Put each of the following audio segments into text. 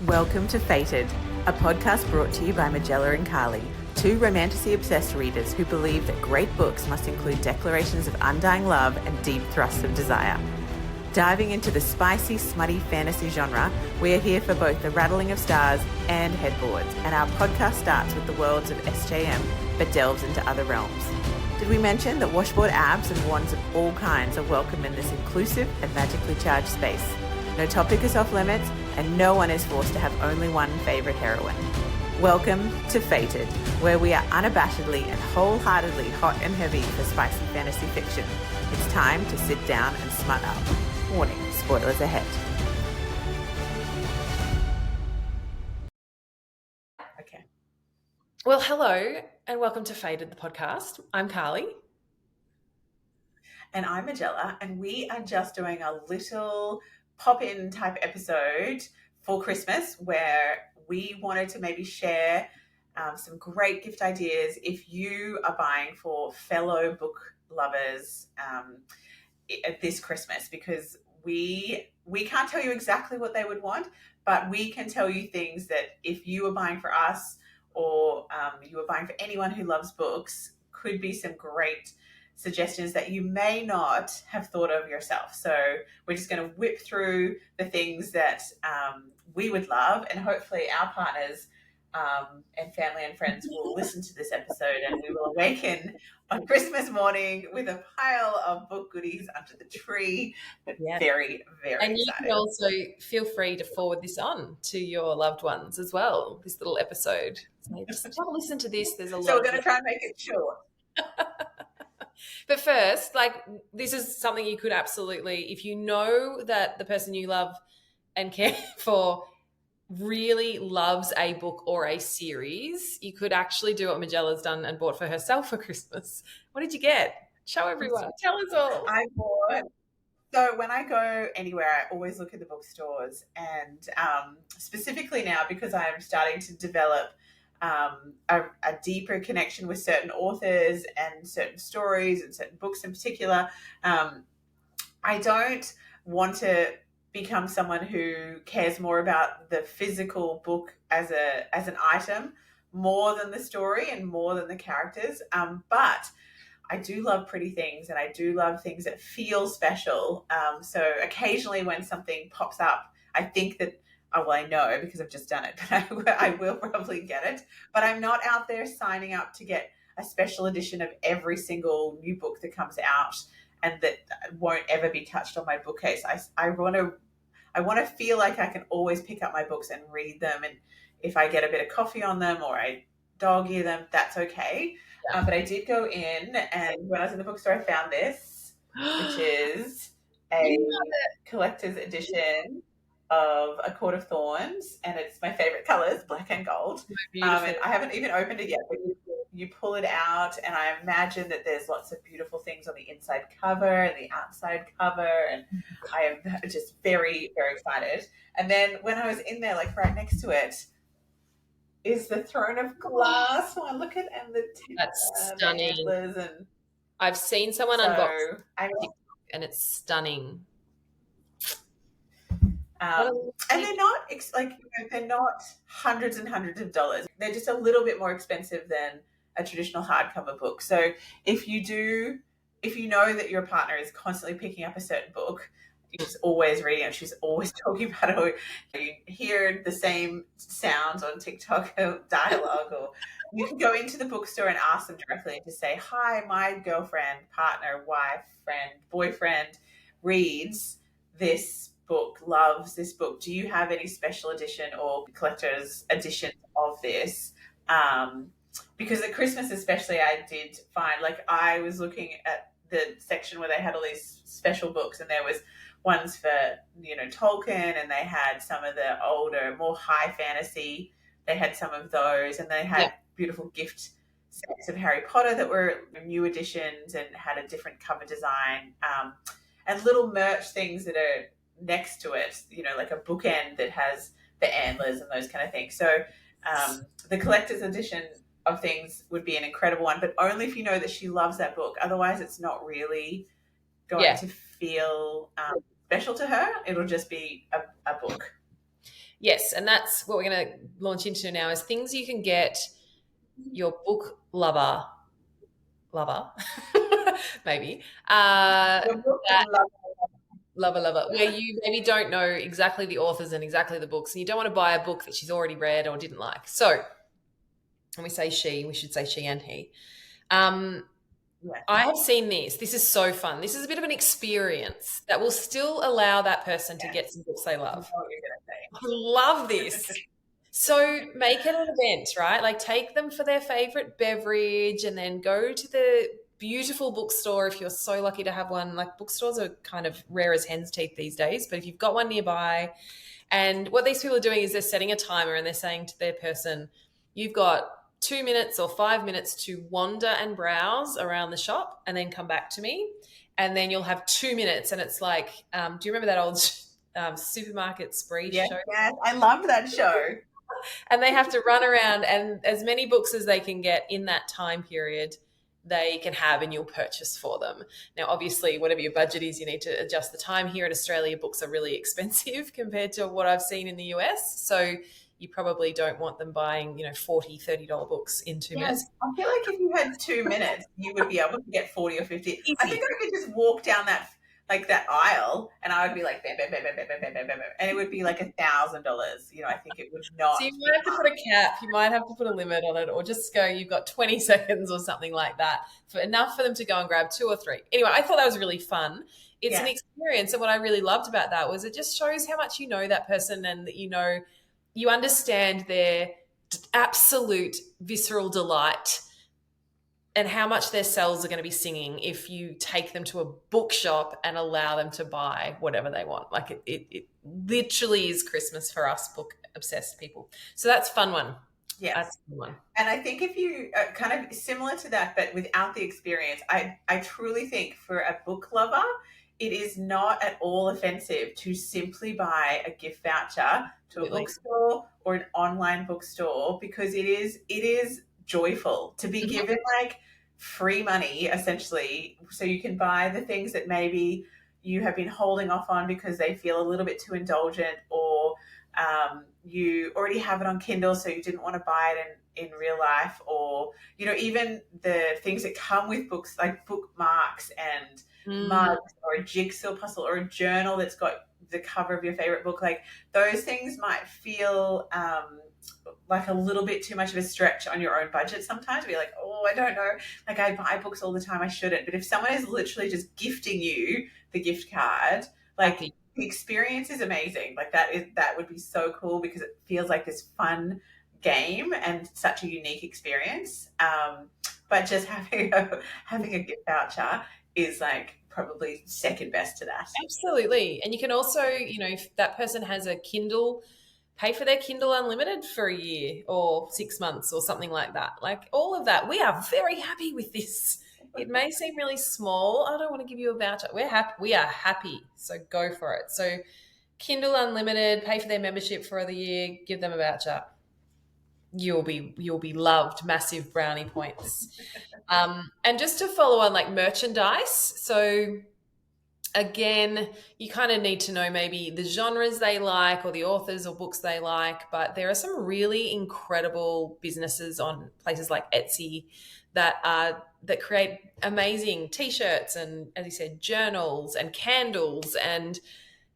Welcome to Fated, a podcast brought to you by Magella and Carly, two romantasy-obsessed readers who believe that great books must include declarations of undying love and deep thrusts of desire. Diving into the spicy, smutty fantasy genre, we are here for both the rattling of stars and headboards, and our podcast starts with the worlds of SJM, but delves into other realms. Did we mention that washboard abs and wands of all kinds are welcome in this inclusive and magically charged space? No topic is off limits, and no one is forced to have only one favourite heroine. Welcome to Fated, where we are unabashedly and wholeheartedly hot and heavy for spicy fantasy fiction. It's time to sit down and smut up. Warning, spoilers ahead. Okay. Well, hello and welcome to Fated, the podcast. I'm Carly. And I'm Magella, and we are just doing a little pop-in type episode for Christmas where we wanted to maybe share some great gift ideas if you are buying for fellow book lovers this Christmas, because we can't tell you exactly what they would want, but we can tell you things that if you are buying for us or you are buying for anyone who loves books, could be some great suggestions that you may not have thought of yourself. So we're just going to whip through the things that we would love, and hopefully our partners and family and friends will listen to this episode, and we will awaken on Christmas morning with a pile of book goodies under the tree. But very, very and excited. You can also feel free to forward this on to your loved ones as well, this little episode. So just have a listen to this. There's a lot. So we're going to try and make it short. But first, this is something you could absolutely, if you know that the person you love and care for really loves a book or a series, you could actually do what Magella's done and bought for herself for Christmas. What did you get? Show everyone. Tell us all. I bought. So when I go anywhere, I always look at the bookstores, and specifically now because I'm starting to develop a deeper connection with certain authors and certain stories and certain books in particular. I don't want to become someone who cares more about the physical book as an item more than the story and more than the characters. But I do love pretty things, and I do love things that feel special. So occasionally when something pops up, I think that, I know because I've just done it, but I will probably get it. But I'm not out there signing up to get a special edition of every single new book that comes out and that won't ever be touched on my bookcase. I want to feel like I can always pick up my books and read them. And if I get a bit of coffee on them or I dog ear them, that's okay. Yeah. But I did go in, and when I was in the bookstore, I found this, which is a collector's edition of A Court of Thorns, and it's my favorite colors, black and gold. And I haven't even opened it yet, but you pull it out, and I imagine that there's lots of beautiful things on the inside cover and the outside cover, and I am just very, very excited. And then when I was in there, right next to it is the Throne of Glass one. Look at, and that's stunning. The antlers, and I've seen someone unbox and it's stunning. And they're not they're not hundreds and hundreds of dollars. They're just a little bit more expensive than a traditional hardcover book. So if you know that your partner is constantly picking up a certain book, she's always reading it, she's always talking about it, or you hear the same sounds on TikTok or dialogue, or you can go into the bookstore and ask them directly to say, hi, my girlfriend, partner, wife, friend, boyfriend reads this book, loves this book. Do you have any special edition or collector's edition of this? Because at Christmas especially, I did find, I was looking at the section where they had all these special books, and there was ones for, Tolkien, and they had some of the older, more high fantasy. They had some of those, and they had beautiful gift sets of Harry Potter that were new editions and had a different cover design, and little merch things that are next to it, like a bookend that has the antlers and those kind of things. So the collector's edition of things would be an incredible one, but only if you know that she loves that book. Otherwise, it's not really going to feel special to her. It'll just be a book. Yes, and that's what we're going to launch into now is things you can get your book lover, maybe, Your book that love. lover, where you maybe don't know exactly the authors and exactly the books, and you don't want to buy a book that she's already read or didn't like. So when we say she, we should say she and he. Um, Yes. I have seen this. This is so fun. This is a bit of an experience that will still allow that person to get Yes. some books they I know love. what you're gonna I love this. So make it an event, right? Like take them for their favorite beverage and then go to the beautiful bookstore if you're so lucky to have one. Like bookstores are kind of rare as hen's teeth these days, but if you've got one nearby, and what these people are doing is they're setting a timer and they're saying to their person, you've got 2 minutes or 5 minutes to wander and browse around the shop and then come back to me. And then you'll have 2 minutes. And it's like, do you remember that old supermarket spree Yes, show? yes. I love that show. And they have to run around and as many books as they can get in that time period they can have and you'll purchase for them. Now obviously whatever your budget is you need to adjust the time. Here in Australia books are really expensive compared to what I've seen in the US, so you probably don't want them buying $40-$30 books in two Yes, minutes I feel like if you had 2 minutes, you would be able to get 40 or 50. I think Easy. I could just walk down that aisle, and I would be like, bam, bam, bam, bam, bam, bam, bam, bam, bam, and it would be like $1,000. I think it would So not you be might have to put a cap, you might have to put a limit on it, or just go, you've got 20 seconds or something like that, for enough for them to go and grab two or three. Anyway, I thought that was really fun. It's an Yeah. experience, and what I really loved about that was it just shows how much you know that person and that you understand their absolute visceral delight and how much their cells are going to be singing if you take them to a bookshop and allow them to buy whatever they want. Like it literally is Christmas for us book obsessed people. So that's a fun one. Yes. That's a fun one. And I think if you kind of similar to that, but without the experience, I truly think for a book lover, it is not at all offensive to simply buy a gift voucher to a Absolutely. bookstore or an online bookstore, because it is joyful to be Mhm. given like free money essentially, so you can buy the things that maybe you have been holding off on because they feel a little bit too indulgent, or you already have it on Kindle, so you didn't want to buy it in real life, or even the things that come with books like bookmarks and Mm, mugs or a jigsaw puzzle or a journal that's got the cover of your favorite book. Like those things might feel like a little bit too much of a stretch on your own budget sometimes. Be like, oh, I don't know, like I buy books all the time, I shouldn't. But if someone is literally just gifting you the gift card, like happy. the experience is amazing. Like that would be so cool, because it feels like this fun game and such a unique experience. But just having a gift voucher is like probably second best to that. Absolutely. And you can also, if that person has a Kindle, pay for their Kindle Unlimited for a year or 6 months or something like that. Like all of that. We are very happy with this. It may seem really small. I don't want to give you a voucher. We're happy. We are happy. So go for it. So Kindle Unlimited, pay for their membership for the year, give them a voucher. You'll be loved. Massive brownie points. And just to follow on, like merchandise. So again, you kind of need to know maybe the genres they like or the authors or books they like, but there are some really incredible businesses on places like Etsy that create amazing t-shirts and, as you said, journals and candles and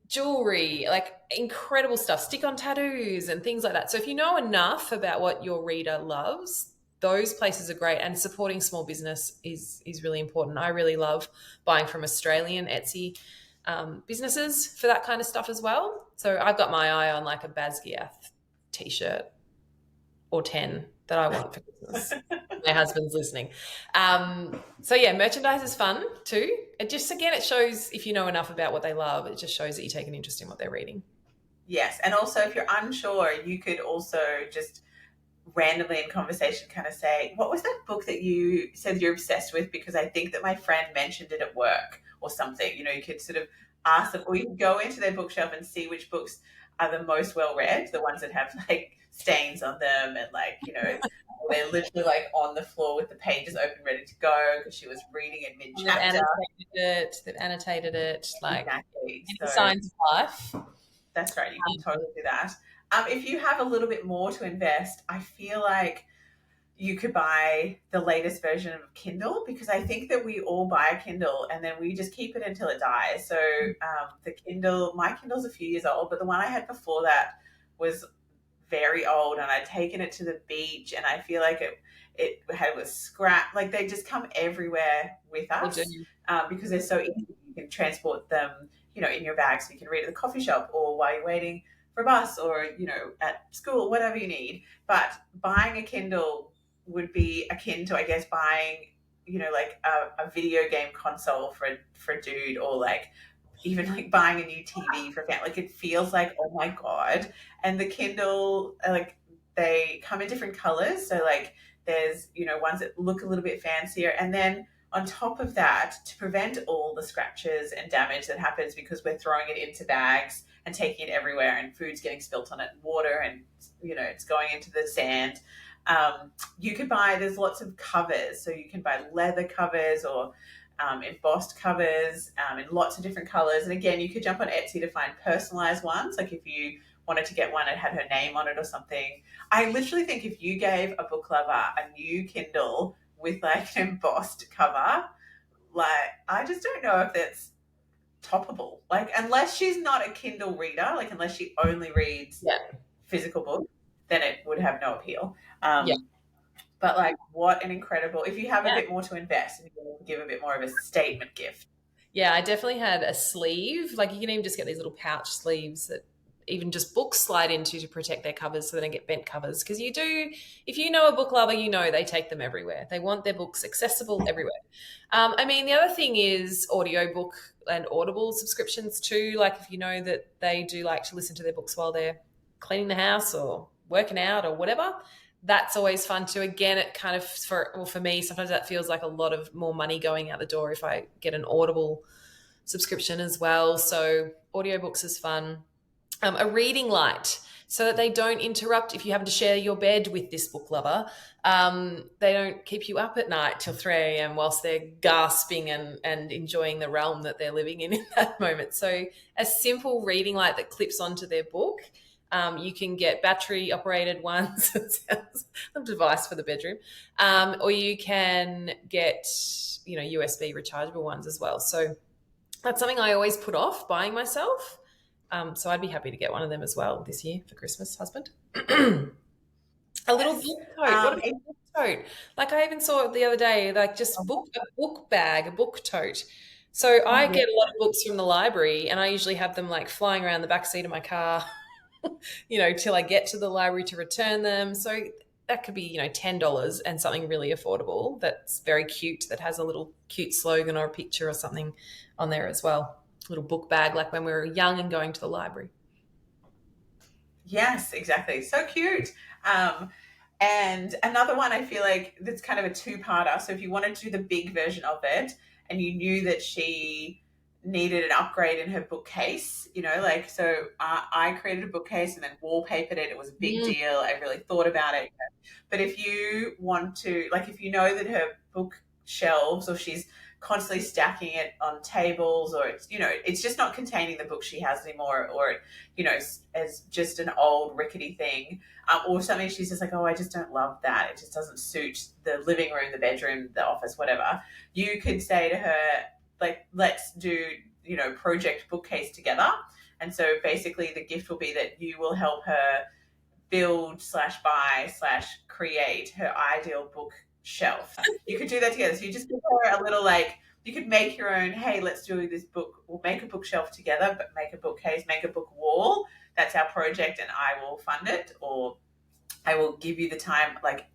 jewelry, like incredible stuff, stick on tattoos and things like that. So if you know enough about what your reader loves, those places are great, and supporting small business is really important. I really love buying from Australian Etsy businesses for that kind of stuff as well. So I've got my eye on like a Basquiat t-shirt or 10 that I want for Christmas. My husband's listening. So yeah, merchandise is fun too. It just, again, it shows if you know enough about what they love, it just shows that you take an interest in what they're reading. Yes, and also if you're unsure, you could also just randomly in conversation kind of say, what was that book that you said you're obsessed with, because I think that my friend mentioned it at work, or something. You could sort of ask them, or you can go into their bookshelf and see which books are the most well read, the ones that have like stains on them, and like they're literally like on the floor with the pages open ready to go because she was reading it mid They've chapter. annotated it. They've annotated it. Like Exactly. any So signs of life. that's right. You can totally do that. If you have a little bit more to invest, I feel like you could buy the latest version of Kindle, because I think that we all buy a Kindle and then we just keep it until it dies. So the Kindle, my Kindle's a few years old, but the one I had before that was very old, and I'd taken it to the beach, and I feel like it was scrap. Like they just come everywhere with They do. us, because they're so easy. You can transport them, in your bag, so you can read at the coffee shop or while you're waiting for a bus, or at school, whatever you need. But buying a Kindle would be akin to, I guess, buying like a video game console for a dude, or like even like buying a new TV for family. Like it feels like, oh my god. And the Kindle, like they come in different colors. So like there's ones that look a little bit fancier, and then on top of that, to prevent all the scratches and damage that happens because we're throwing it into bags and taking it everywhere, and food's getting spilt on it, and water, and it's going into the sand. You could buy, there's lots of covers, so you can buy leather covers, or embossed covers, in lots of different colors. And again, you could jump on Etsy to find personalized ones. Like if you wanted to get one that had her name on it or something. I literally think if you gave a book lover a new Kindle with like an embossed cover, like I just don't know if that's toppable. Like unless she's not a Kindle reader, like unless she only reads Yeah. physical books, then it would have no appeal. Yeah. But like, what an incredible! If you have a Yeah. bit more to invest and you want to give a bit more of a statement gift. Yeah, I definitely had a sleeve. Like you can even just get these little pouch sleeves that even just books slide into to protect their covers so they don't get bent covers. Because you do, if you know a book lover, they take them everywhere. They want their books accessible everywhere. I mean, the other thing is audiobook and Audible subscriptions too. Like if you know that they do like to listen to their books while they're cleaning the house or working out or whatever, that's always fun too. Again, it kind of for me, sometimes that feels like a lot of more money going out the door if I get an Audible subscription as well. So audiobooks is fun. A reading light so that they don't interrupt if you happen to share your bed with this book lover. They don't keep you up at night till 3 a.m. whilst they're gasping and enjoying the realm that they're living in that moment. So a simple reading light that clips onto their book. You can get battery operated ones. It sounds a device for the bedroom. Or you can get, USB rechargeable ones as well. So that's something I always put off buying myself. So I'd be happy to get one of them as well this year for Christmas, husband. A little Yes. book tote. What about a book tote? Like I even saw it the other day, like just a book bag, a book tote. So I Oh, yeah. get a lot of books from the library, and I usually have them like flying around the back seat of my car, till I get to the library to return them. So that could be, $10 and something really affordable that's very cute, that has a little cute slogan or a picture or something on there as well. A little book bag, like when we were young and going to the library. Yes, exactly. So cute. Um, and another one I feel like that's kind of a two-parter. So if you wanted to do the big version of it and you knew that she needed an upgrade in her bookcase, like so I created a bookcase and then wallpapered it. It was a big Mm, deal. I really thought about it. But if you want to, like, if you know that her book shelves, or she's constantly stacking it on tables, or it's just not containing the book she has anymore, or as just an old rickety thing, or something she's just like, oh, I just don't love that. It just doesn't suit the living room, the bedroom, the office, whatever. You could say to her, like, let's do, project bookcase together. And so basically the gift will be that you will help her build slash buy slash create her ideal bookshelf. You could do that together. So you just give her a little, like, you could make your own, hey, let's do this book. We'll make a bookshelf together, but make a bookcase, make a book wall. That's our project, and I will fund it. Or I will give you the time, like,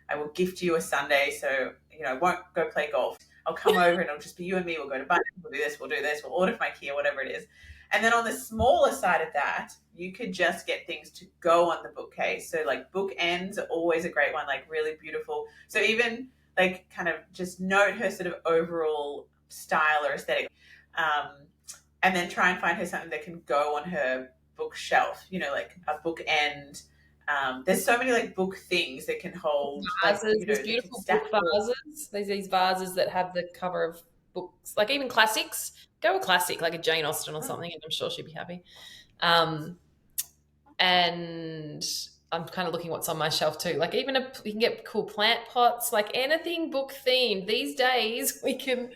I will gift you a Sunday. So, I won't go play golf. I'll come over and it'll just be you and me. We'll go to Bunny. We'll order from IKEA, whatever it is. And then on the smaller side of that, you could just get things to go on the bookcase. So like bookends are always a great one, like really beautiful. So even like kind of just note her sort of overall style or aesthetic. Um, and then try and find her something that can go on her bookshelf, like a bookend. There's so many like book things that can hold, like, vases, there's they can beautiful stack book books. vases. There's these vases that have the cover of books, like even classics. Go a classic, like a Jane Austen or something, and I'm sure she'd be happy. Um, and I'm kind of looking what's on my shelf too. Like even you can get cool plant pots, like anything book themed. These days we can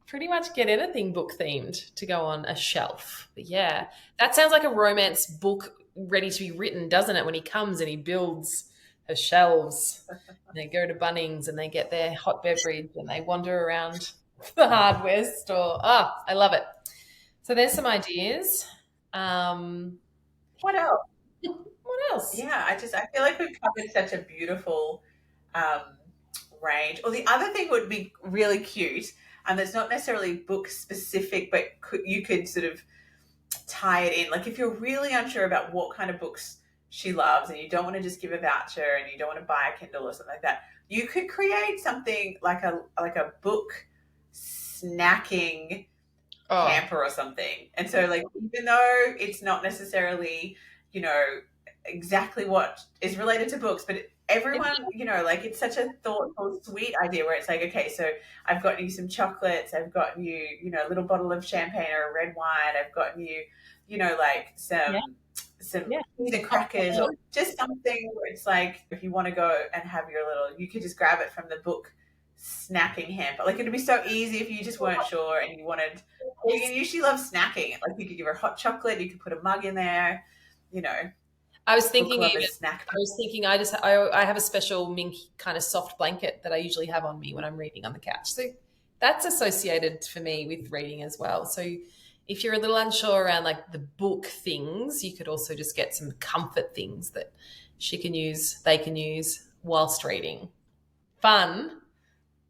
pretty much get anything book themed to go on a shelf. But yeah, that sounds like a romance book ready to be written, doesn't it? When he comes and he builds her shelves, and they go to Bunnings and they get their hot beverage and they wander around the hardware store. Ah, I love it. So there's some ideas. What else? What else? Yeah, I feel like we've covered such a beautiful um, range. Or the other thing would be really cute, and that's not necessarily book specific, but you could sort of tie it in. Like if you're really unsure about what kind of books she loves, and you don't want to just give a voucher, and you don't want to buy a Kindle or something like that, you could create something like a book snacking hamper or something. And so like even though it's not necessarily, you know, exactly what is related to books, but everyone, you know, like it's such a thoughtful, sweet idea where it's like, okay, so I've gotten you some chocolates, I've gotten you, you know, a little bottle of champagne or a red wine, I've gotten you, you know, like some cheese and crackers, or just something where it's like if you want to go and have your little, you could just grab it from the book snacking hamper. Like it'd be so easy if you just weren't sure and you wanted, you usually love snacking. Like you could give her hot chocolate, you could put a mug in there, you know. I was thinking I have a special mink kind of soft blanket that I usually have on me when I'm reading on the couch. So that's associated for me with reading as well. So if you're a little unsure around like the book things, you could also just get some comfort things that they can use whilst reading. Fun.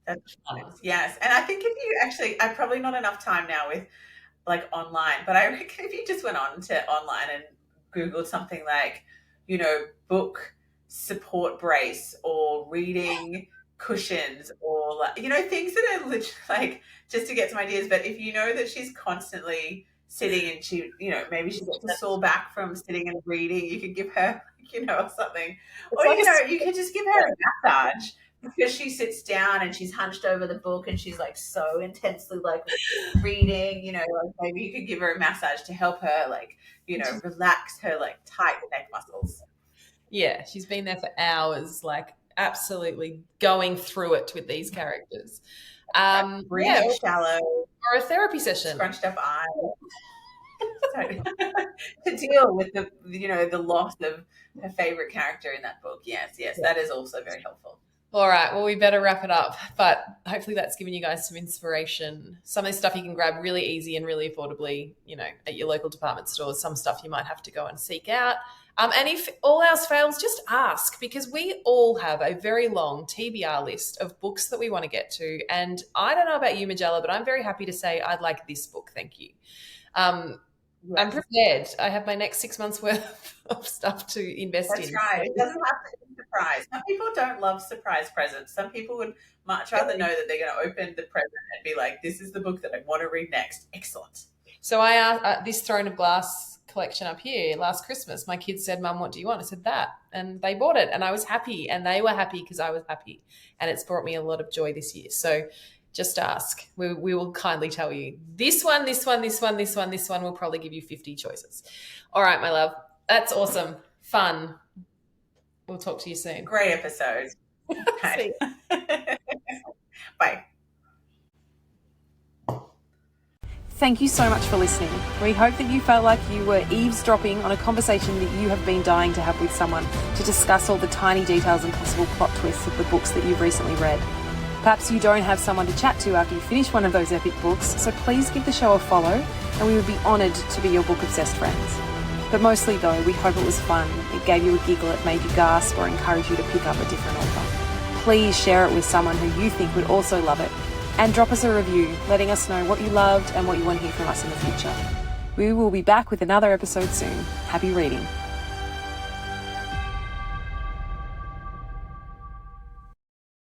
That's fun. Yes. And I think if you actually, I probably not enough time now with like online, but I reckon if you just went on to online and Googled something like, you know, book support brace or reading cushions, or like, you know, things that are literally like just to get some ideas. But if you know that she's constantly sitting and she, you know, maybe she gets a sore back from sitting and reading, you could give her, you know, something. Or, you know, you could just give her a massage because she sits down and she's hunched over the book and she's like so intensely like reading, you know, like maybe you could give her a massage to help her like, you know, relax her like tight neck muscles. Yeah, she's been there for hours, like absolutely going through it with these characters. Breathing shallow. Or a therapy session. Scrunched up eyes. To deal with the, you know, the loss of her favorite character in that book. Yes, that is also very helpful. All right, well, we better wrap it up, but hopefully that's given you guys some inspiration. Some of this stuff you can grab really easy and really affordably, you know, at your local department stores. Some stuff you might have to go and seek out. And if all else fails, just ask, because we all have a very long TBR list of books that we want to get to. And I don't know about you, Magella, but I'm very happy to say I'd like this book. Thank you. Yes. I'm prepared. I have my next 6 months worth of stuff to invest in. That's right. It doesn't have to be a surprise. Some people don't love surprise presents. Some people would much rather know that they're going to open the present and be like, this is the book that I want to read next. Excellent. So I asked this Throne of Glass collection up here last Christmas. My kids said, Mum, what do you want? I said that. And they bought it and I was happy and they were happy because I was happy. And it's brought me a lot of joy this year. So just ask. We will kindly tell you this one will probably give you 50 choices. All right, my love. That's awesome. Fun. We'll talk to you soon. Great episode. Okay. Bye. Thank you so much for listening. We hope that you felt like you were eavesdropping on a conversation that you have been dying to have with someone to discuss all the tiny details and possible plot twists of the books that you've recently read. Perhaps you don't have someone to chat to after you finish one of those epic books, so please give the show a follow and we would be honoured to be your book-obsessed friends. But mostly though, we hope it was fun, it gave you a giggle, it made you gasp or encouraged you to pick up a different author. Please share it with someone who you think would also love it, and drop us a review, letting us know what you loved and what you want to hear from us in the future. We will be back with another episode soon. Happy reading.